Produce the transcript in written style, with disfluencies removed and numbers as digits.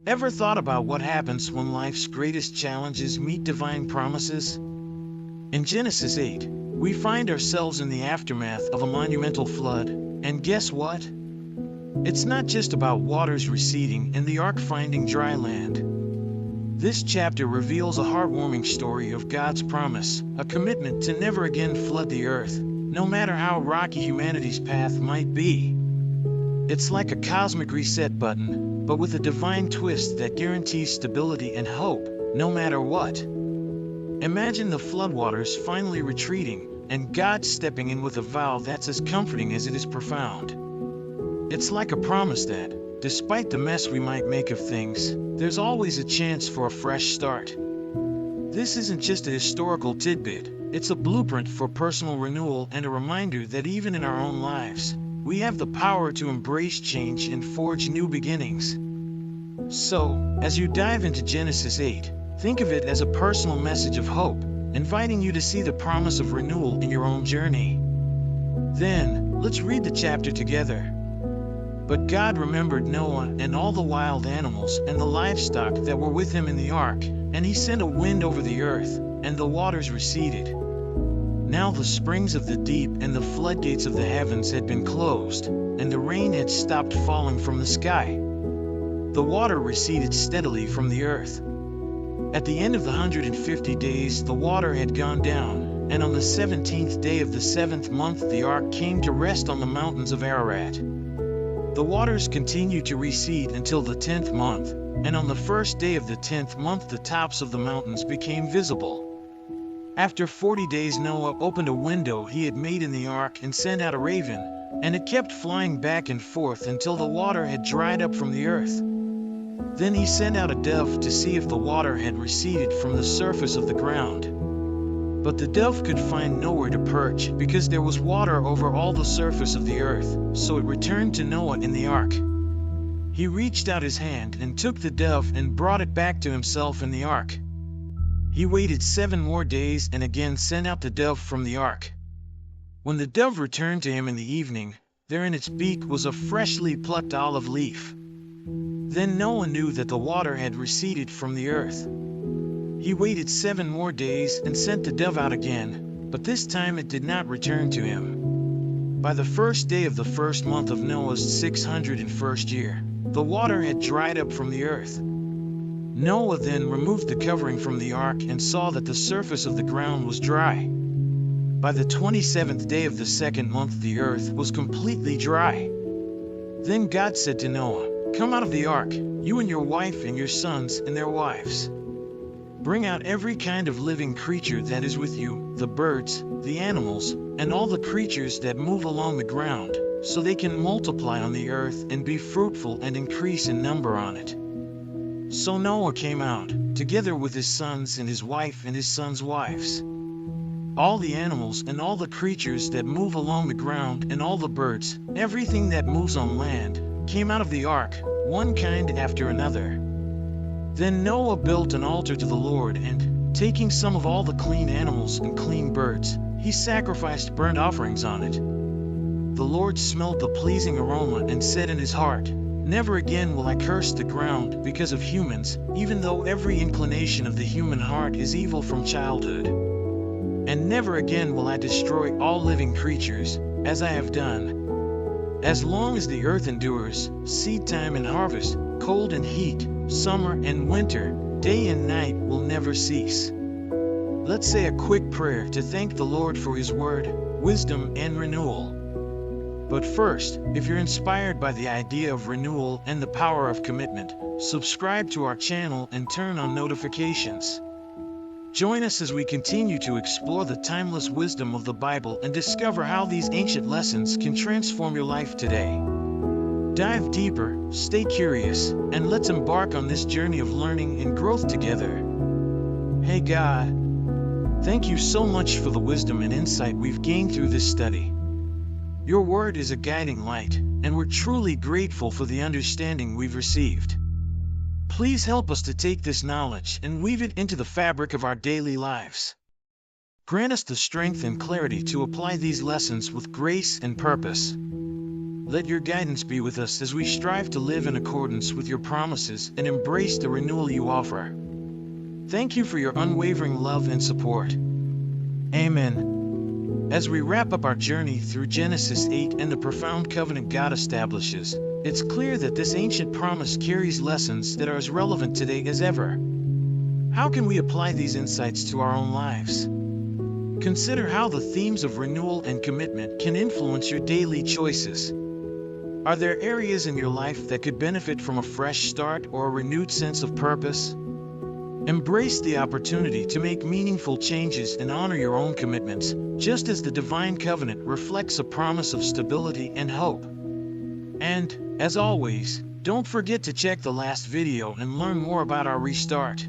Ever thought about what happens when life's greatest challenges meet divine promises? In Genesis 8, we find ourselves in the aftermath of a monumental flood, and guess what? It's not just about waters receding and the ark finding dry land. This chapter reveals a heartwarming story of God's promise, a commitment to never again flood the earth, no matter how rocky humanity's path might be. It's like a cosmic reset button, but with a divine twist that guarantees stability and hope, no matter what. Imagine the floodwaters finally retreating, and God stepping in with a vow that's as comforting as it is profound. It's like a promise that, despite the mess we might make of things, there's always a chance for a fresh start. This isn't just a historical tidbit, it's a blueprint for personal renewal and a reminder that even in our own lives, we have the power to embrace change and forge new beginnings. So, as you dive into Genesis 8, think of it as a personal message of hope, inviting you to see the promise of renewal in your own journey. Then, let's read the chapter together. But God remembered Noah and all the wild animals and the livestock that were with him in the ark, and he sent a wind over the earth, and the waters receded. Now the springs of the deep and the floodgates of the heavens had been closed, and the rain had stopped falling from the sky. The water receded steadily from the earth. At the end of the 150 days the water had gone down, and on the 17th day of the 7th month the ark came to rest on the mountains of Ararat. The waters continued to recede until the 10th month, and on the first day of the 10th month the tops of the mountains became visible. After 40 days Noah opened a window he had made in the ark and sent out a raven, and it kept flying back and forth until the water had dried up from the earth. Then he sent out a dove to see if the water had receded from the surface of the ground. But the dove could find nowhere to perch because there was water over all the surface of the earth, so it returned to Noah in the ark. He reached out his hand and took the dove and brought it back to himself in the ark. He waited 7 more days and again sent out the dove from the ark. When the dove returned to him in the evening, there in its beak was a freshly plucked olive leaf. Then Noah knew that the water had receded from the earth. He waited 7 more days and sent the dove out again, but this time it did not return to him. By the first day of the first month of Noah's 601st year, the water had dried up from the earth. Noah then removed the covering from the ark and saw that the surface of the ground was dry. By the 27th day of the 2nd month the earth was completely dry. Then God said to Noah, "Come out of the ark, you and your wife and your sons and their wives. Bring out every kind of living creature that is with you, the birds, the animals, and all the creatures that move along the ground, so they can multiply on the earth and be fruitful and increase in number on it." So Noah came out, together with his sons and his wife and his sons' wives. All the animals and all the creatures that move along the ground and all the birds, everything that moves on land, came out of the ark, one kind after another. Then Noah built an altar to the Lord and, taking some of all the clean animals and clean birds, he sacrificed burnt offerings on it. The Lord smelled the pleasing aroma and said in his heart, "Never again will I curse the ground because of humans, even though every inclination of the human heart is evil from childhood. And never again will I destroy all living creatures, as I have done. As long as the earth endures, seed time and harvest, cold and heat, summer and winter, day and night will never cease." Let's say a quick prayer to thank the Lord for His word, wisdom, and renewal. But first, if you're inspired by the idea of renewal and the power of commitment, subscribe to our channel and turn on notifications. Join us as we continue to explore the timeless wisdom of the Bible and discover how these ancient lessons can transform your life today. Dive deeper, stay curious, and let's embark on this journey of learning and growth together. Hey God, thank you so much for the wisdom and insight we've gained through this study. Your word is a guiding light, and we're truly grateful for the understanding we've received. Please help us to take this knowledge and weave it into the fabric of our daily lives. Grant us the strength and clarity to apply these lessons with grace and purpose. Let your guidance be with us as we strive to live in accordance with your promises and embrace the renewal you offer. Thank you for your unwavering love and support. Amen. As we wrap up our journey through Genesis 8 and the profound covenant God establishes, it's clear that this ancient promise carries lessons that are as relevant today as ever. How can we apply these insights to our own lives? Consider how the themes of renewal and commitment can influence your daily choices. Are there areas in your life that could benefit from a fresh start or a renewed sense of purpose? Embrace the opportunity to make meaningful changes and honor your own commitments, just as the divine covenant reflects a promise of stability and hope. And, as always, don't forget to check the last video and learn more about our restart.